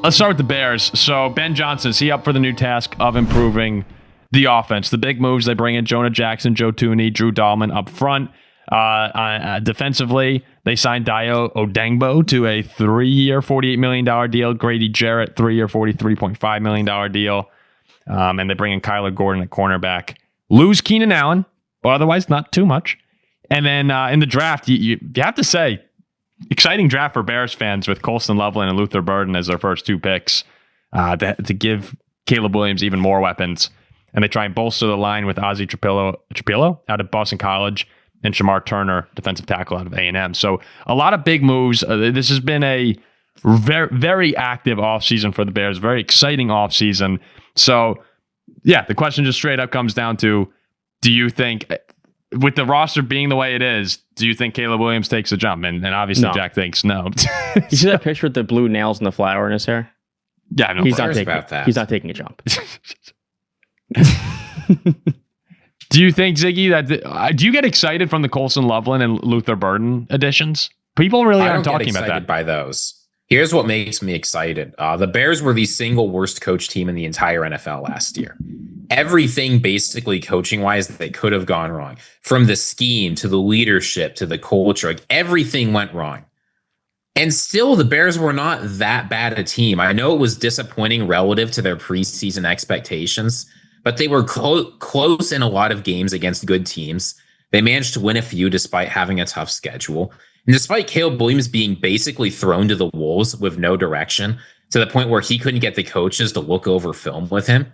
Let's start with the Bears. So Ben Johnson, is he up for the new task of improving the offense? The big moves, they bring in Jonah Jackson, Joe Thuney, Drew Dahlman up front. Defensively, they signed Dayo Odengbo to a 3-year, $48 million deal. Grady Jarrett, 3-year, $43.5 million deal. And they bring in Kyler Gordon at cornerback. Lose Keenan Allen, but otherwise not too much. And then in the draft, you have to say, exciting draft for Bears fans with Colston Loveland and Luther Burden as their first 2 picks to give Caleb Williams even more weapons. And they try and bolster the line with Ozzie Trapillo out of Boston College and Shamar Turner, defensive tackle out of A&M. So a lot of big moves. This has been a very, very active offseason for the Bears, very exciting offseason. So, yeah, the question just straight up comes down to, do you think, with the roster being the way it is, do you think Caleb Williams takes a jump? And obviously no. Jack thinks no. You see that picture with the blue nails and the flower in his hair? Yeah, no, he's not taking a jump. Do you think, Ziggy, that do you get excited from the Colston Loveland and Luther Burden additions? People really aren't talking about that. By those. Here's what makes me excited. The Bears were the single worst coach team in the entire NFL last year. Everything basically coaching wise that they could have gone wrong, from the scheme to the leadership to the culture, like everything went wrong. And still the Bears were not that bad a team. I know it was disappointing relative to their preseason expectations, but they were close in a lot of games against good teams. They managed to win a few despite having a tough schedule. And despite Caleb Williams being basically thrown to the wolves with no direction, to the point where he couldn't get the coaches to look over film with him,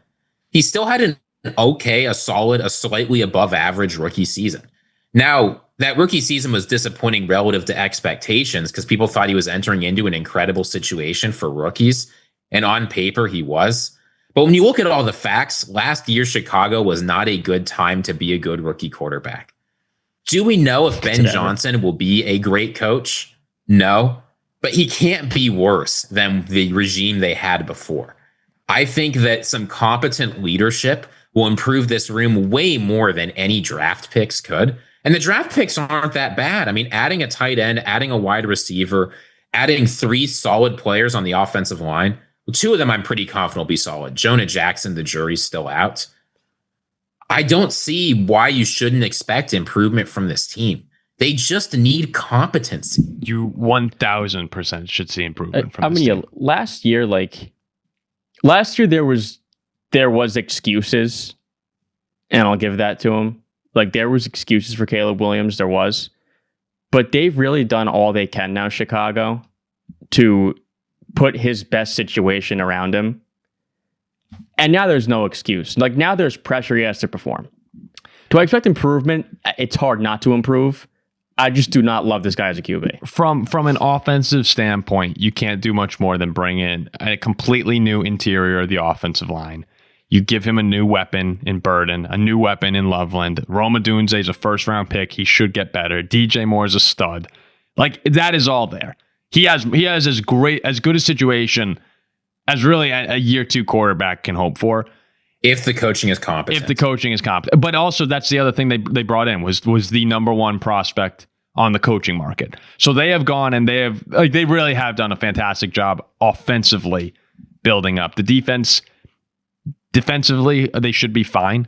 he still had a solid, a slightly above average rookie season. Now, that rookie season was disappointing relative to expectations because people thought he was entering into an incredible situation for rookies. And on paper, he was. But when you look at all the facts, last year, Chicago was not a good time to be a good rookie quarterback. Do we know if Ben Johnson will be a great coach? No, but he can't be worse than the regime they had before. I think that some competent leadership will improve this room way more than any draft picks could. And the draft picks aren't that bad. I mean, adding a tight end, adding a wide receiver, adding 3 solid players on the offensive line. 2 of them I'm pretty confident will be solid. Jonah Jackson, the jury's still out. I don't see why you shouldn't expect improvement from this team. They just need competency. You 1,000% should see improvement from this team. Last year there was excuses, and I'll give that to him. Like, there was excuses for Caleb Williams, there was. But they've really done all they can now, Chicago, to put his best situation around him. And now there's no excuse. Like, now there's pressure he has to perform. Do I expect improvement? It's hard not to improve. I just do not love this guy as a QB. From an offensive standpoint, you can't do much more than bring in a completely new interior of the offensive line. You give him a new weapon in Burden, a new weapon in Loveland. Rome Odunze is a first-round pick. He should get better. DJ Moore is a stud. Like, that is all there. He has as good a situation as really a year 2 quarterback can hope for. If the coaching is competent. But also, that's the other thing they brought in was the number 1 prospect on the coaching market. So they have gone and they really have done a fantastic job offensively building up. The defensively, they should be fine.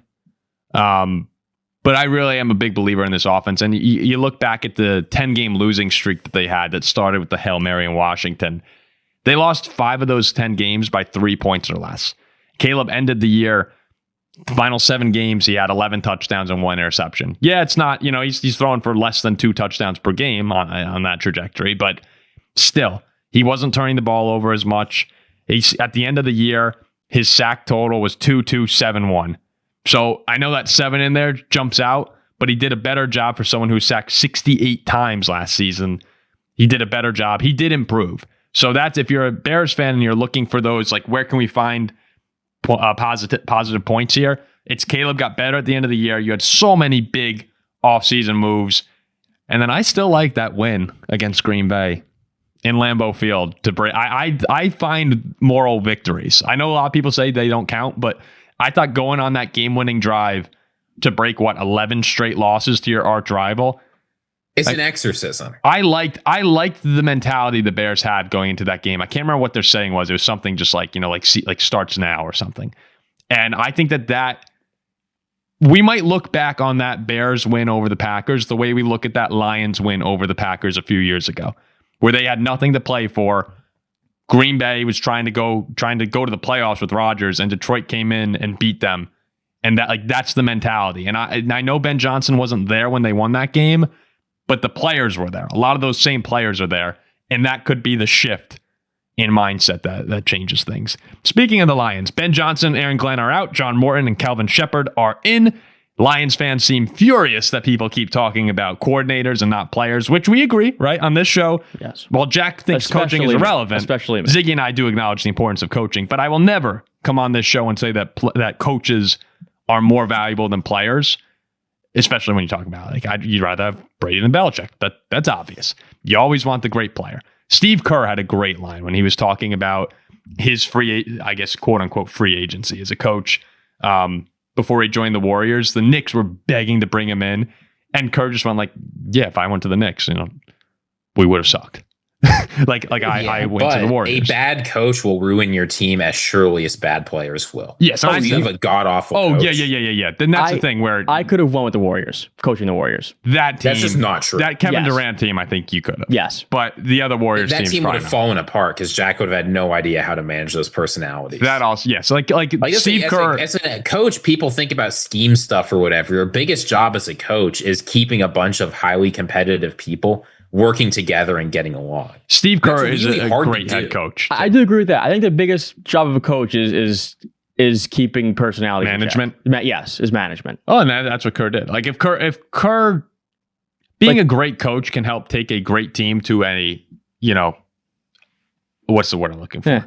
But I really am a big believer in this offense. And you look back at the 10-game losing streak that they had that started with the Hail Mary in Washington. They lost 5 of those 10 games by 3 points or less. Caleb ended the year, final 7 games, he had 11 touchdowns and 1 interception. Yeah, it's not, he's throwing for less than 2 touchdowns per game on that trajectory, but still, he wasn't turning the ball over as much. At the end of the year, his sack total was 2.271. So I know that 7 in there jumps out, but he did a better job for someone who sacked 68 times last season. He did a better job. He did improve. So that's, if you're a Bears fan and you're looking for those, like, where can we find positive points here? It's Caleb got better at the end of the year. You had so many big offseason moves. And then I still like that win against Green Bay in Lambeau Field to break. I find moral victories. I know a lot of people say they don't count, but I thought going on that game-winning drive to break, 11 straight losses to your arch rival, It's an exorcism. I liked the mentality the Bears had going into that game. I can't remember what their saying was. It was something just like, like starts now or something. And I think that we might look back on that Bears win over the Packers the way we look at that Lions win over the Packers a few years ago, where they had nothing to play for. Green Bay was trying to go to the playoffs with Rodgers, and Detroit came in and beat them. And that's the mentality. And I know Ben Johnson wasn't there when they won that game, but the players were there. A lot of those same players are there, and that could be the shift in mindset that changes things. Speaking of the Lions, Ben Johnson, Aaron Glenn are out. John Morton and Kelvin Shepard are in. Lions fans seem furious that people keep talking about coordinators and not players, which we agree, right? On this show, yes. While Jack thinks coaching is irrelevant, especially me. Ziggy and I do acknowledge the importance of coaching, but I will never come on this show and say that coaches are more valuable than players, especially when you talk about you'd rather have Brady than Belichick. That's obvious. You always want the great player. Steve Kerr had a great line when he was talking about his quote unquote free agency as a coach. Before he joined the Warriors, the Knicks were begging to bring him in, and Kerr just went yeah, if I went to the Knicks, we would have sucked. I went to the Warriors. A bad coach will ruin your team as surely as bad players will. Yes, you have a god awful. Oh coach. yeah. Then that's the thing where I could have won with the Warriors, coaching the Warriors. That team, that's just not true. That Kevin Durant team, I think you could have. Yes, but the other Warriors that team would have fallen apart because Jack would have had no idea how to manage those personalities. That also, yes, like Steve Kerr. As a coach, people think about scheme stuff or whatever. Your biggest job as a coach is keeping a bunch of highly competitive people working together and getting along. Steve Kerr is a great head coach. I do agree with that. I think the biggest job of a coach is keeping personality management. Yes, is management. Oh, and that's what Kerr did. Like if Kerr being a great coach can help take a great team to a what's the word I'm looking for?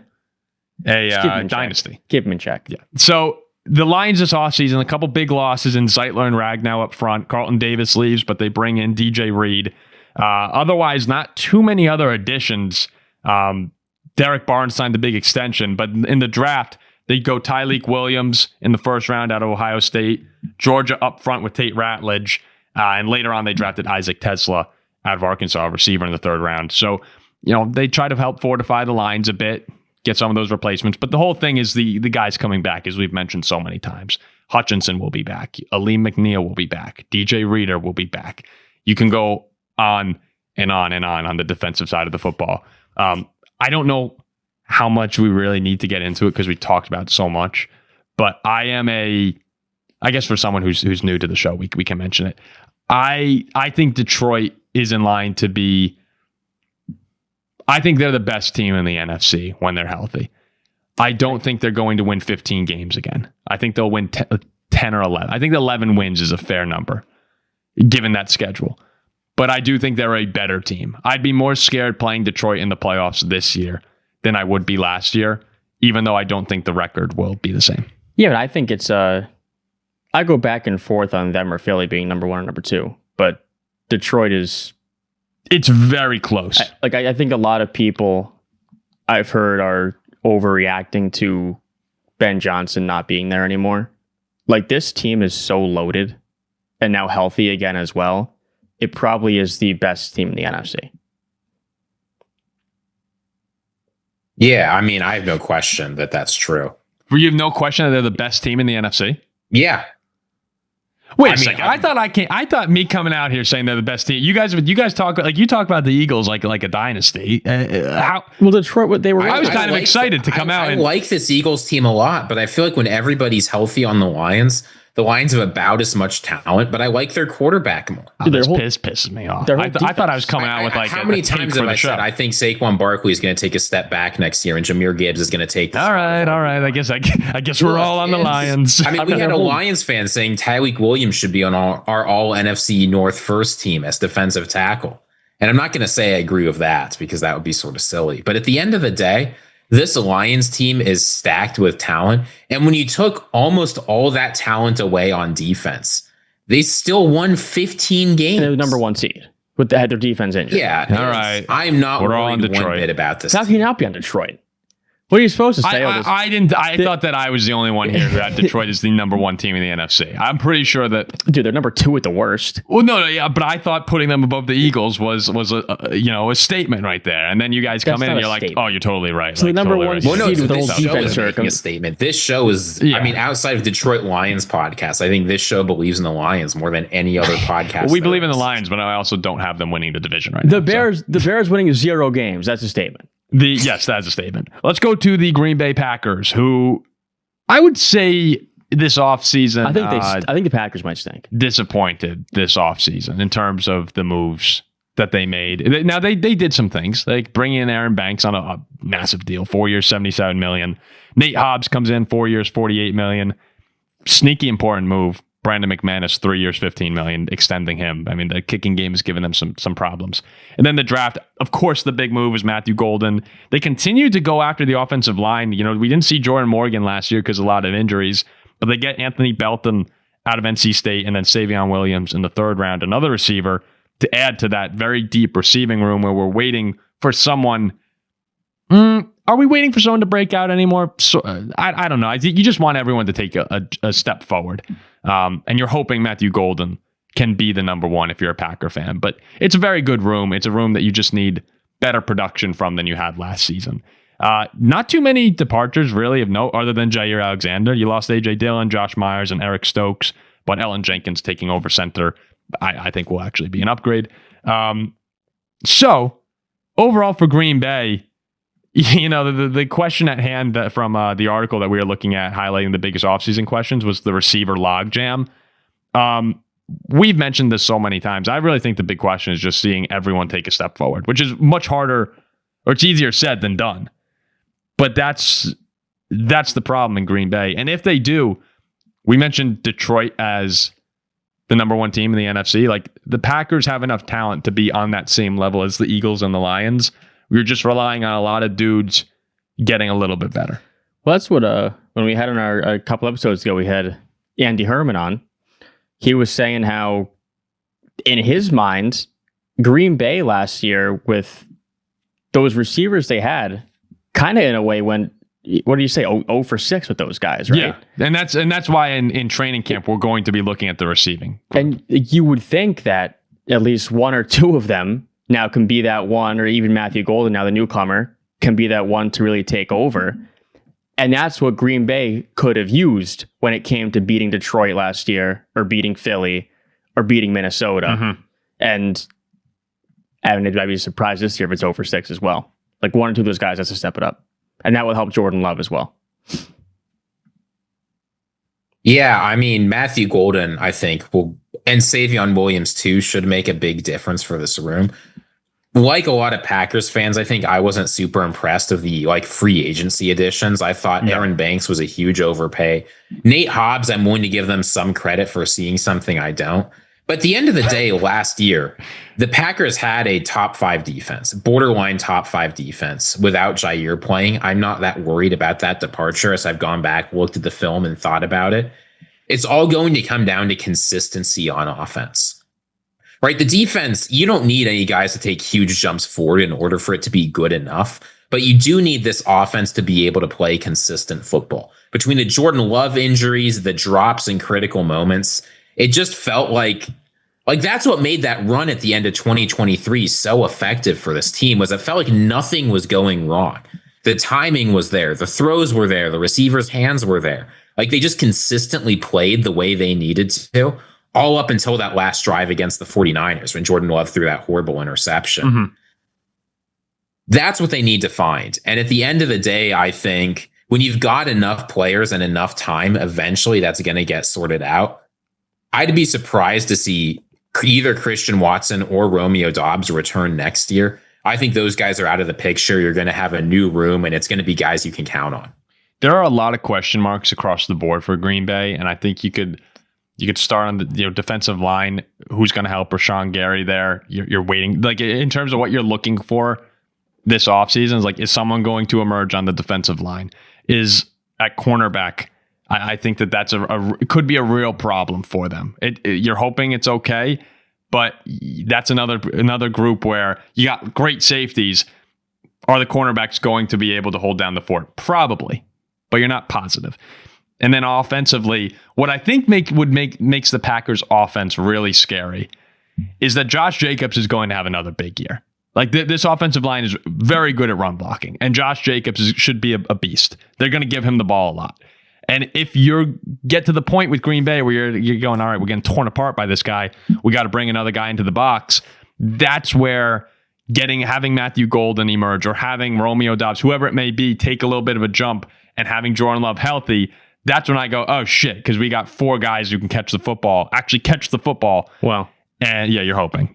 A dynasty. Keep him in check. Yeah. So the Lions this offseason, a couple big losses in Ziegler and Ragnow up front. Carlton Davis leaves, but they bring in DJ Reed. Otherwise, not too many other additions. Derek Barnes signed a big extension, but in the draft, they go Tyleik Williams in the first round out of Ohio State, Georgia up front with Tate Ratledge, and later on they drafted Isaac Tesla out of Arkansas, a receiver in the third round. So, they try to help fortify the lines a bit, get some of those replacements, but the whole thing is the guys coming back, as we've mentioned so many times. Hutchinson will be back. Aleem McNeil will be back. DJ Reader will be back. You can go on and on the defensive side of the football. I don't know how much we really need to get into it because we talked about it so much, but I guess for someone who's new to the show, we can mention it. I think Detroit is in line to be, I think they're the best team in the NFC when they're healthy. I don't think they're going to win 15 games again. I think they'll win 10 or 11. I think 11 wins is a fair number given that schedule. But I do think they're a better team. I'd be more scared playing Detroit in the playoffs this year than I would be last year, even though I don't think the record will be the same. Yeah, but I think it's I go back and forth on them or Philly being number one or number two, but Detroit is... It's very close. I think a lot of people I've heard are overreacting to Ben Johnson not being there anymore. Like, this team is so loaded and now healthy again as well. It probably is the best team in the NFC. Yeah, I mean, I have no question that that's true. You have no question that they're the best team in the NFC? Yeah. Wait a second. I thought me coming out here saying they're the best team. You guys talk you talk about the Eagles like a dynasty. Well, Detroit, they were. I was kind of excited to come out. I like this Eagles team a lot, but I feel like when everybody's healthy on the Lions have about as much talent, but I like their quarterback more. This pisses me off. I thought I was coming out with how many times have I said I think Saquon Barkley is going to take a step back next year and Jahmyr Gibbs is going to take this. All right. I guess we're all on the Lions. I mean, we had a Lions fan saying Tyleik Williams should be on our all NFC North first team as defensive tackle. And I'm not going to say I agree with that because that would be sort of silly. But at the end of the day, this Lions team is stacked with talent. And when you took almost all that talent away on defense, they still won 15 games. And they were number one seed. Had their defense injured. Yeah. All right. I'm not worried one bit about this. How can you not be on Detroit? What are you supposed to say? I didn't. I thought that I was the only one here who had Detroit as the number one team in the NFC. I'm pretty sure that. Dude, they're number 2 at the worst. Well, no, yeah, but I thought putting them above the Eagles was a statement right there. And then you guys come in and you're like, oh, you're totally right. So like, the number totally one right. seed Well, no, with the whole this show defense is making circle. a statement. This show is, Yeah. I mean, outside of Detroit Lions podcast, I think this show believes in the Lions more than any other podcast. Well, we believe in the Lions, but I also don't have them winning the division right now. The Bears winning 0 games. That's a statement. Yes, that's a statement. Let's go to the Green Bay Packers, who I would say this offseason, I think the Packers might stink. disappointed this offseason in terms of the moves that they made. Now, they did some things, like bringing in Aaron Banks on a massive deal, 4 years, $77 million. Nate Hobbs comes in 4 years, $48 million. Sneaky important move. Brandon McManus, 3 years, $15 million, extending him. I mean, the kicking game has given them some problems. And then the draft, of course, the big move was Matthew Golden. They continued to go after the offensive line. You know, we didn't see Jordan Morgan last year because of a lot of injuries, but they get Anthony Belton out of NC State and then Savion Williams in the 3rd round, another receiver, to add to that very deep receiving room where we're waiting for someone. Are we waiting for someone to break out anymore? So, I don't know. I think you just want everyone to take a step forward. And you're hoping Matthew Golden can be the number one if you're a Packer fan. But it's a very good room. It's a room that you just need better production from than you had last season. Not too many departures really of note other than Jair Alexander. You lost A.J. Dillon, Josh Myers, and Eric Stokes. But Ellen Jenkins taking over center, I think will actually be an upgrade. So overall for Green Bay, you know, the question at hand from the article that we were looking at highlighting the biggest offseason questions was the receiver logjam. We've mentioned this so many times. I really think the big question is just seeing everyone take a step forward, which is much harder, or it's easier said than done. But that's the problem in Green Bay. And if they do, we mentioned Detroit as the number one team in the NFC. Like, the Packers have enough talent to be on that same level as the Eagles and the Lions. We're just relying on a lot of dudes getting a little bit better. Well, that's what when we had on a couple episodes ago, we had Andy Herman on. He was saying how, in his mind, Green Bay last year with those receivers they had, kind of in a way went, what do you say, 0 for 6 with those guys, right? Yeah, and that's why in training camp we're going to be looking at the receiving. And you would think that at least 1 or 2 of them now can be that one, or even Matthew Golden, now the newcomer, can be that one to really take over. And that's what Green Bay could have used when it came to beating Detroit last year, or beating Philly, or beating Minnesota. Mm-hmm. And I'd be surprised this year if it's 0 for 6 as well. Like, 1 or 2 of those guys has to step it up. And that will help Jordan Love as well. Yeah, I mean, Matthew Golden, I think, and Savion Williams, too, should make a big difference for this room. Like a lot of Packers fans, I think I wasn't super impressed of the free agency additions. I thought Aaron Banks was a huge overpay. Nate Hobbs, I'm willing to give them some credit for seeing something I don't. But at the end of the day, last year, the Packers had a top 5 defense, borderline top 5 defense without Jair playing. I'm not that worried about that departure as I've gone back, looked at the film and thought about it. It's all going to come down to consistency on offense. Right? The defense, you don't need any guys to take huge jumps forward in order for it to be good enough. But you do need this offense to be able to play consistent football. Between the Jordan Love injuries, the drops in critical moments, it just felt like that's what made that run at the end of 2023 so effective for this team, was it felt like nothing was going wrong. The timing was there. The throws were there. The receivers' hands were there. Like, they just consistently played the way they needed to, all up until that last drive against the 49ers when Jordan Love threw that horrible interception. Mm-hmm. That's what they need to find. And at the end of the day, I think when you've got enough players and enough time, eventually that's going to get sorted out. I'd be surprised to see either Christian Watson or Romeo Doubs return next year. I think those guys are out of the picture. You're going to have a new room, and it's going to be guys you can count on. There are a lot of question marks across the board for Green Bay, and I think you could start on the defensive line. Who's going to help Rashawn Gary there? You're waiting, like, in terms of what you're looking for this offseason, is someone going to emerge on the defensive line? Is at cornerback? I think that's it could be a real problem for them. You're hoping it's okay, but that's another group where you got great safeties. Are the cornerbacks going to be able to hold down the fort? Probably, but you're not positive. And then offensively, what I think makes the Packers offense really scary is that Josh Jacobs is going to have another big year. Like this offensive line is very good at run blocking, and Josh Jacobs should be a beast. They're going to give him the ball a lot. And if you get to the point with Green Bay where you're going, all right, we're getting torn apart by this guy, we got to bring another guy into the box. That's where having Matthew Golden emerge, or having Romeo Doubs, whoever it may be, take a little bit of a jump, and having Jordan Love healthy, that's when I go, oh shit, because we got 4 guys who can catch the football. Wow. And yeah, you're hoping.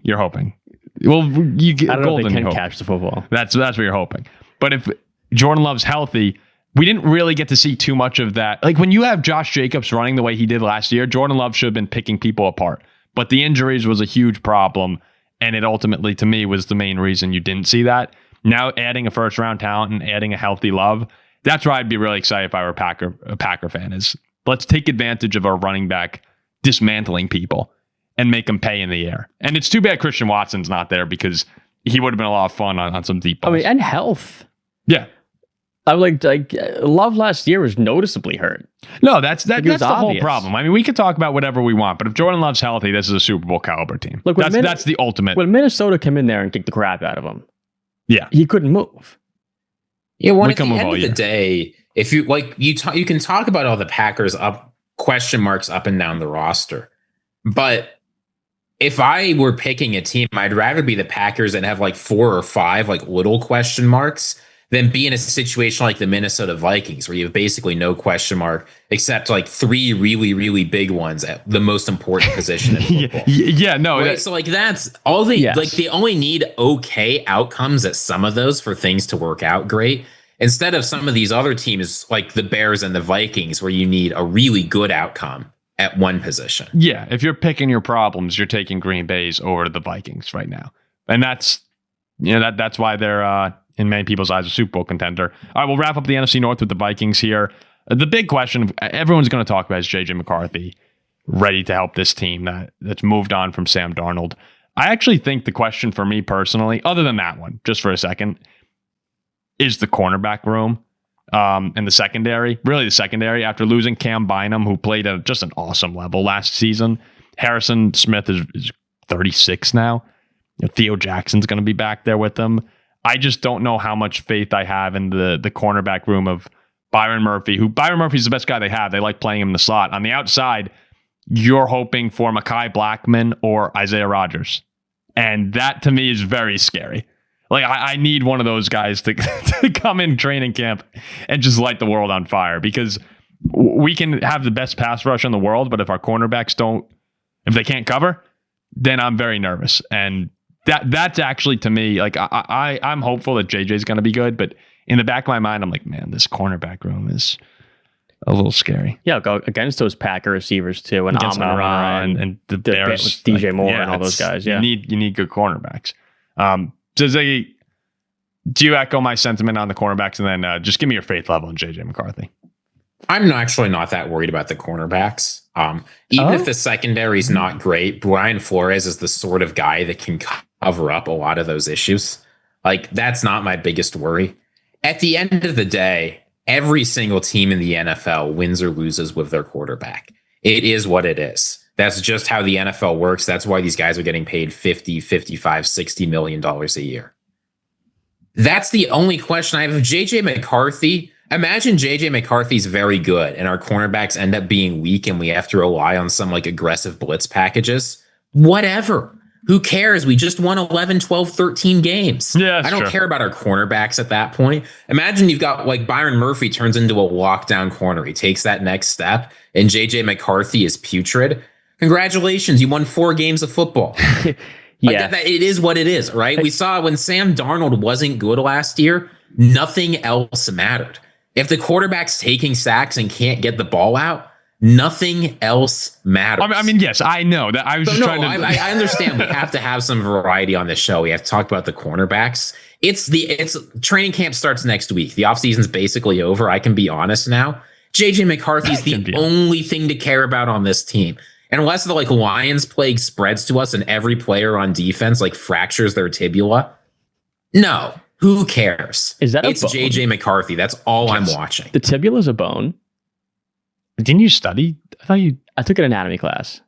Well, you get I don't Golden. know if they can catch the football. That's what you're hoping. But if Jordan Love's healthy, we didn't really get to see too much of that. Like when you have Josh Jacobs running the way he did last year, Jordan Love should have been picking people apart. But the injuries was a huge problem, and it ultimately, to me, was the main reason you didn't see that. Now adding a first-round talent and adding a healthy Love, that's where I'd be really excited if I were a Packer fan, is let's take advantage of our running back dismantling people and make them pay in the air. And it's too bad Christian Watson's not there, because he would have been a lot of fun on some deep balls. I mean, and health. Yeah. I like Love last year was noticeably hurt. No, that's the obvious. whole problem. I mean, we could talk about whatever we want, but if Jordan Love's healthy, this is a Super Bowl caliber team. Look, that's the ultimate. When Minnesota came in there and kicked the crap out of him, yeah, he couldn't move. Yeah, well, at the end of the day, if you you can talk about all the Packers question marks up and down the roster, but if I were picking a team, I'd rather be the Packers and have like 4 or 5 like little question marks than be in a situation like the Minnesota Vikings, where you have basically no question mark except like 3 really, really big ones at the most important position in football. No. Right? So like that's all they only need okay outcomes at some of those for things to work out great. Instead of some of these other teams like the Bears and the Vikings, where you need a really good outcome at one position. Yeah, if you're picking your problems, you're taking Green Bay's over the Vikings right now. And that's that's why they're in many people's eyes, a Super Bowl contender. All right, we'll wrap up the NFC North with the Vikings here. The big question everyone's going to talk about is JJ McCarthy ready to help this team that's moved on from Sam Darnold. I actually think the question for me personally, other than that one, just for a second, is the cornerback room and the secondary. Really the secondary, after losing Cam Bynum, who played at just an awesome level last season. Harrison Smith is 36 now. Theo Jackson's going to be back there with them. I just don't know how much faith I have in the cornerback room of Byron Murphy, Byron Murphy's the best guy they have. They like playing him in the slot. On the outside, you're hoping for Mekhi Blackman or Isaiah Rodgers. And that to me is very scary. Like I need one of those guys to come in training camp and just light the world on fire, because we can have the best pass rush in the world, but if our cornerbacks if they can't cover, then I'm very nervous. And that's actually, to me, like I'm hopeful that JJ's going to be good, but in the back of my mind, I'm like, man, this cornerback room is a little scary. Yeah, go against those Packer receivers too, and Amon-Ra and the Bears with DJ Moore and all those guys. Yeah, you need good cornerbacks. So Ziggy, do you echo my sentiment on the cornerbacks, and then just give me your faith level in JJ McCarthy? I'm actually not that worried about the cornerbacks. Even if the secondary is not great, Brian Flores is the sort of guy that can cover up a lot of those issues. Like, that's not my biggest worry. At the end of the day, every single team in the NFL wins or loses with their quarterback. It is what it is. That's just how the NFL works. That's why these guys are getting paid $50, $55, $60 million a year. That's the only question I have of JJ McCarthy. Imagine JJ McCarthy's very good and our cornerbacks end up being weak and we have to rely on some like aggressive blitz packages. Whatever. Who cares? We just won 11, 12, 13 games. Yeah, I don't care about our cornerbacks at that point. Imagine you've got like Byron Murphy turns into a lockdown corner. He takes that next step and JJ McCarthy is putrid. Congratulations. You won 4 games of football. Yeah, it is what it is, right? We saw when Sam Darnold wasn't good last year, nothing else mattered. If the quarterback's taking sacks and can't get the ball out, nothing else matters. I mean, yes, I know that. I was just trying to. I understand. We have to have some variety on this show. We have to talk about the cornerbacks. It's training camp starts next week. The offseason's basically over. I can be honest now. JJ McCarthy's the only thing to care about on this team. And unless the like Lions plague spreads to us and every player on defense like fractures their tibia, no. Who cares? Is that it's JJ McCarthy. That's all I'm watching. The tibula's a bone. Didn't you study? I took an anatomy class.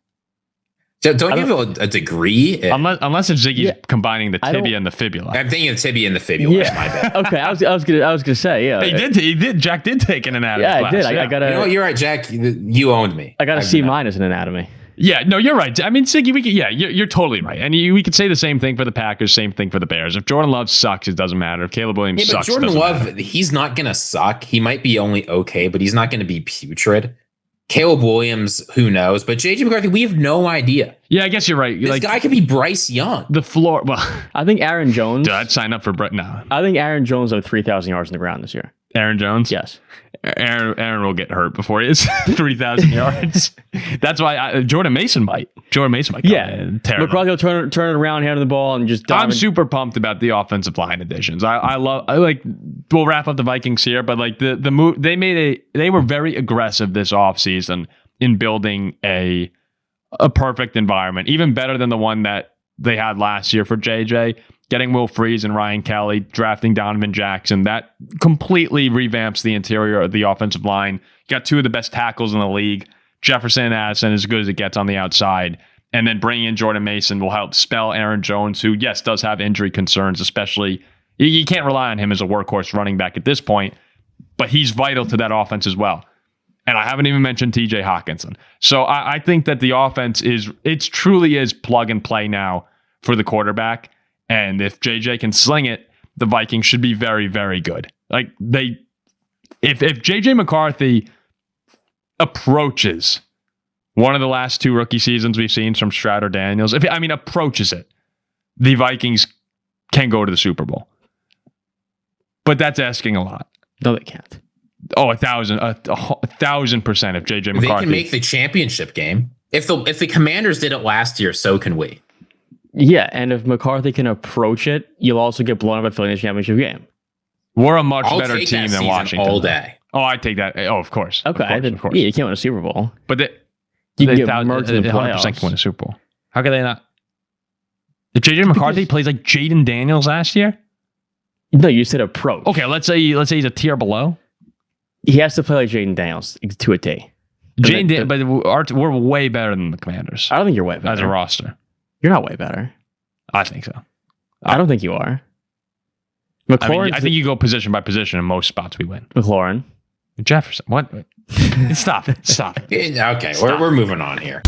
So don't give it a degree. Unless if Ziggy's combining the tibia and the fibula. I'm thinking of tibia and the fibula. Yeah. My bad. Okay, I was gonna say, yeah. He did. Jack did take an anatomy class. Yeah, I did. I got you know what? You're right, Jack. You owned me. I got a C- in anatomy. Yeah, no, you're right. I mean, Ziggy, you're totally right. And we could say the same thing for the Packers, same thing for the Bears. If Jordan Love sucks, it doesn't matter. If Caleb Williams sucks, Jordan Love, he's not going to suck. He might be only okay, but he's not going to be putrid. Caleb Williams, who knows? But JJ McCarthy, we have no idea. Yeah, I guess you're right. This guy could be Bryce Young. The floor. Well, I think Aaron Jones. Dude, I'd sign up for Brett now. I think Aaron Jones will have 3,000 yards on the ground this year. Aaron Jones? Yes. Aaron will get hurt before he has 3,000 yards. That's why Jordan Mason might. Yeah. McCarthy will turn it around, hand on the ball, and just dive. I'm super pumped about the offensive line additions. I like. We'll wrap up the Vikings here, but like the move they were very aggressive this offseason in building a perfect environment, even better than the one that they had last year for JJ. Getting Will Freeze and Ryan Kelly, drafting Donovan Jackson, that completely revamps the interior of the offensive line. You got two of the best tackles in the league. Jefferson and Addison, as good as it gets on the outside. And then bringing in Jordan Mason will help spell Aaron Jones, who, yes, does have injury concerns, especially. You can't rely on him as a workhorse running back at this point, but he's vital to that offense as well. And I haven't even mentioned TJ Hawkinson. So I think that the offense truly is plug and play now for the quarterback. And if JJ can sling it, the Vikings should be very, very good. Like if JJ McCarthy approaches one of the last two rookie seasons we've seen from Stroud or Daniels, approaches it, the Vikings can go to the Super Bowl. But that's asking a lot. No, they can't. Oh, 1,000% if JJ McCarthy. They can make the championship game. If the Commanders did it last year, so can we. Yeah, and if McCarthy can approach it, you'll also get blown up at Philly in the championship game. We're a much better team than Washington. All day. Oh, I take that. Oh, of course. Okay, of course. Yeah, you can't win a Super Bowl. But you can get murked in the 100% playoffs. can win a Super Bowl. How could they not? If JJ McCarthy plays like Jaden Daniels last year? No, you said approach. Okay, let's say he's a tier below. He has to play like Jaden Daniels to a T. But we're way better than the Commanders. I don't think you're way better. As a roster. You're not way better. I think so. I don't think you are. I think you go position by position in most spots we win. McLaurin. Jefferson. What? Stop it. Okay, we're moving on here.